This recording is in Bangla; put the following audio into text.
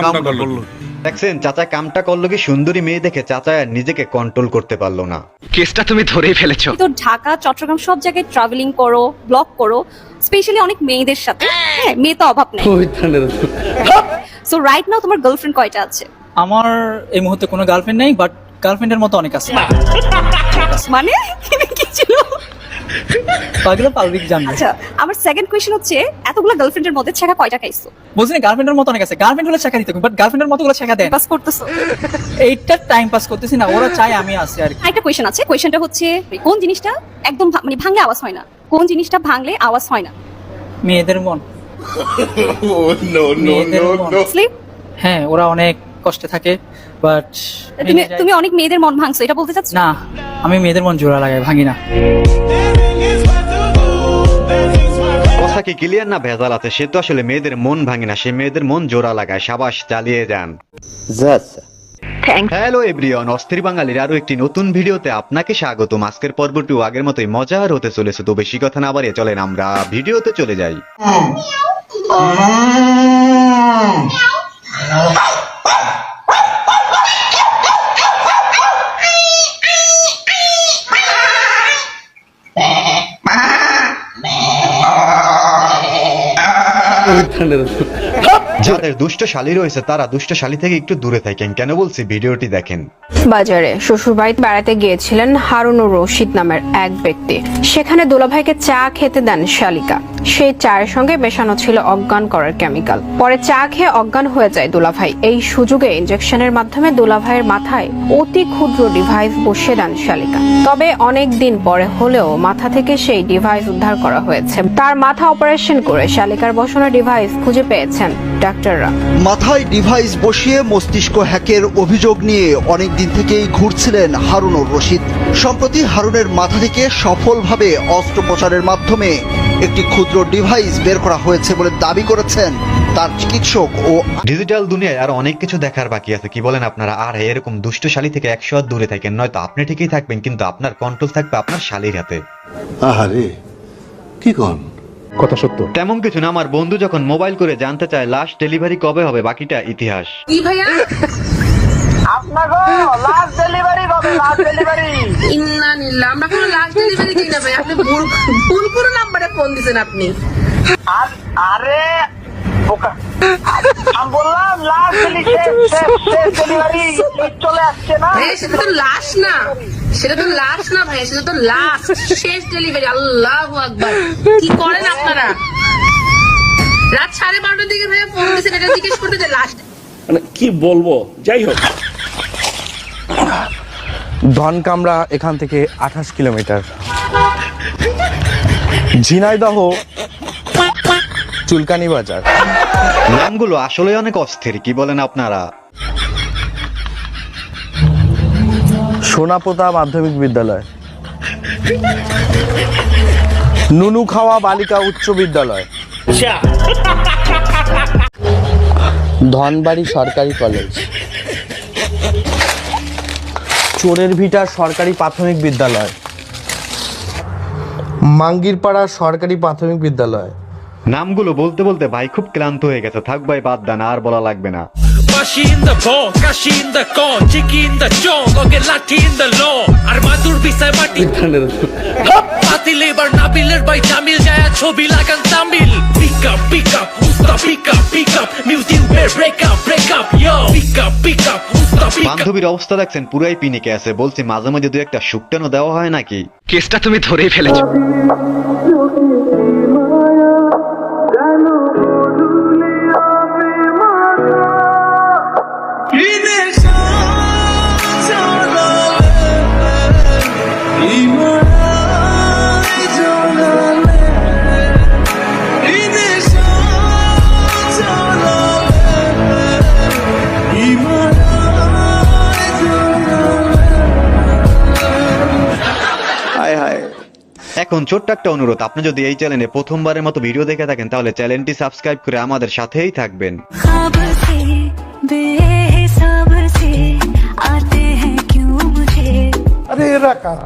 কামটা করলো। দেখছেন চাচা কামটা করলো কি, সুন্দরী মেয়ে দেখে চাচা আর নিজেকে কন্ট্রোল করতে পারলো না। কেসটা তুমি ধরেই ফেলেছো। তো ঢাকা চট্টগ্রাম সব জায়গায় ট্রাভেলিং করো, ব্লগ করো, স্পেশালি অনেক মেয়েদের সাথে। হ্যাঁ, মেয়ে তো অভাব নেই। সো রাইট নাও তোমার গার্লফ্রেন্ড কয়টা আছে? আমার এই মুহূর্তে কোনো গার্লফ্রেন্ড নেই, বাট গার্লফ্রেন্ডের মতো অনেক আছে। মানে কি ছিল? পাগলা পাবলিক জানবে। আচ্ছা, আমার সেকেন্ড কোশ্চেন হচ্ছে এতগুলো গার্লফ্রেন্ডের মধ্যে ছেঁকা কয়টা খাইছো? বলছি না গার্লফ্রেন্ডের মতো অনেক আছে। গার্লফ্রেন্ড হলে ছেঁকা দিতে, বাট গার্লফ্রেন্ডের মতো গুলো ছেঁকা দেন। পাস করতেছো? এইটা টাইম পাস করতেছি না, ওরা চায় আমি আসি আর কি। একটা কোশ্চেন আছে, কোশ্চেনটা হচ্ছে কোন জিনিসটা একদম মানে ভাঙলে আওয়াজ হয় না? কোন জিনিসটা ভাঙলে আওয়াজ হয় না? মেয়েদের মন। মেয়েদের মন। স্লিপ? হ্যাঁ, ওরা অনেক কষ্টে থাকে, বাট তুমি অনেক মেয়েদের মন ভাঙছো, এটা বলতে চাচ্ছ? না, আমি মেয়েদের মন জোড়া লাগাই, ভাঙি না। কথা কি ক্লিয়ার না ভেজাল আছে? সে তো আসলে মেয়েদের মন ভাঙে না, সে মেয়েদের মন জোড়া লাগায়। সাবাস, চালিয়ে যান। হ্যালো এভরিওয়ান, অস্থির বাঙালির আরো একটি নতুন ভিডিওতে আপনাকে স্বাগতম। আজকের পর্বটিও আগের মতোই মজার হতে চলেছে। তো বেশি কথা না বাড়িয়ে চলেন আমরা ভিডিওতে চলে যাই। যাদের দুষ্ট শালী রয়েছে তারা দুষ্ট শালী থেকে একটু দূরে থাকেন। কেন বলছি, ভিডিওটি দেখেন। বাজারে শ্বশুরবাড়িতে বেড়াতে গিয়েছিলেন হারুনুর রশিদ নামের এক ব্যক্তি। সেখানে দুলাভাইকে চা খেতে দেন শালিকা। সেই চায়ের সঙ্গে মেশানো ছিল অজ্ঞান করার কেমিক্যাল। পরে চা খেয়ে অজ্ঞান হয়ে যায় দুলাভাই। এই সুযোগে ইনজেকশনের মাধ্যমে দুলাভাইয়ের মাথায় অতি ক্ষুদ্র ডিভাইস বসিয়ে দেন শালিকা। তবে অনেক দিন পরে হলেও মাথা থেকে সেই ডিভাইস উদ্ধার করা হয়েছে। তার মাথা অপারেশন করে শালিকার বসানো ডিভাইস খুঁজে পেয়েছেন ডাক্তাররা। মাথায় ডিভাইস বসিয়ে মস্তিষ্ক হ্যাকের অভিযোগ নিয়ে অনেক দিন থেকেই ঘুরছিলেন হারুনুর রশিদ। সম্প্রতি হারুনের মাথা থেকে সফলভাবে অস্ত্রোপচারের মাধ্যমে একটি ক্ষুদ্র ডিভাইস বের করা হয়েছে বলে দাবি করেছেন তার চিকিৎসক। ও ডিজিটাল দুনিয়ায় আর অনেক কিছু দেখার বাকি আছে, কি বলেন আপনারা? আর এরকম দুষ্ট শালী থেকে 100 হাত দূরে থাকেন, নয়তো আপনি ঠিকই থাকবেন কিন্তু আপনার কন্ট্রোল থাকবে আপনার শালীর হাতে। আহারে কি কোন কথা সত্য। তেমন কিছু না, আমার বন্ধু যখন মোবাইল করে জানতে চায় লাস্ট ডেলিভারি কবে হবে, বাকিটা ইতিহাস। কি ভাইয়া আপনাগো লাস্ট ডেলিভারি কবে? লাস্ট ডেলিভারি ইন্না নিল্লাহ, আমরা কোনো লাস্ট ডেলিভারি দিই না ভাই। আপনি ভুল পুরো নম্বরে ফোন দিবেন আপনি। আরে বোকা, আমি বললাম লাস্ট ডেলিভারি চলে আসছে না। সেটা তো লাস্ট না, সেটা তো লাস্ট না ভাই, সেটা তো লাস্ট শেষ ডেলিভারি। আল্লাহু আকবার, কি করেন আপনারা? রাত 12:30টার দিকে ভাইয়া ফোন দিয়েছেন, এটা জিজ্ঞেস করতে যে লাস্ট মানে কি বলবো। যাই হোক, ধনকামরা এখান থেকে 28 কিলোমিটার, ঝিনাইদহ চুলকানি বাজার। নামগুলো আসলে অনেক অস্থির, কি বলেন আপনারা? সোনাপোতা মাধ্যমিক বিদ্যালয়, নুনুখাওয়া বালিকা উচ্চ বিদ্যালয়, ধনবাড়ি সরকারি কলেজ, চোরের ভিটা সরকারি প্রাথমিক বিদ্যালয়, মাঙ্গিরপাড়া সরকারি প্রাথমিক বিদ্যালয়। নামগুলো বলতে বলতে ভাই খুব ক্লান্ত হয়ে গেছে। থাক ভাই, বাদ দেন, আর বলা লাগবে না। বান্ধবীর অবস্থা দেখছেন, পুরাই পিনিকে আছে। বলছি মাঝে মাঝে দু একটা শুকটানো দেওয়া হয় নাকি? কেসটা তুমি ধরেই ফেলেছো। এখন ছোট্ট একটা অনুরোধ, আপনি যদি এই চ্যানেলে প্রথমবারের মতো ভিডিও দেখে থাকেন তাহলে চ্যানেলটি সাবস্ক্রাইব করে আমাদের সাথেই থাকবেন। আরে এরা কারা?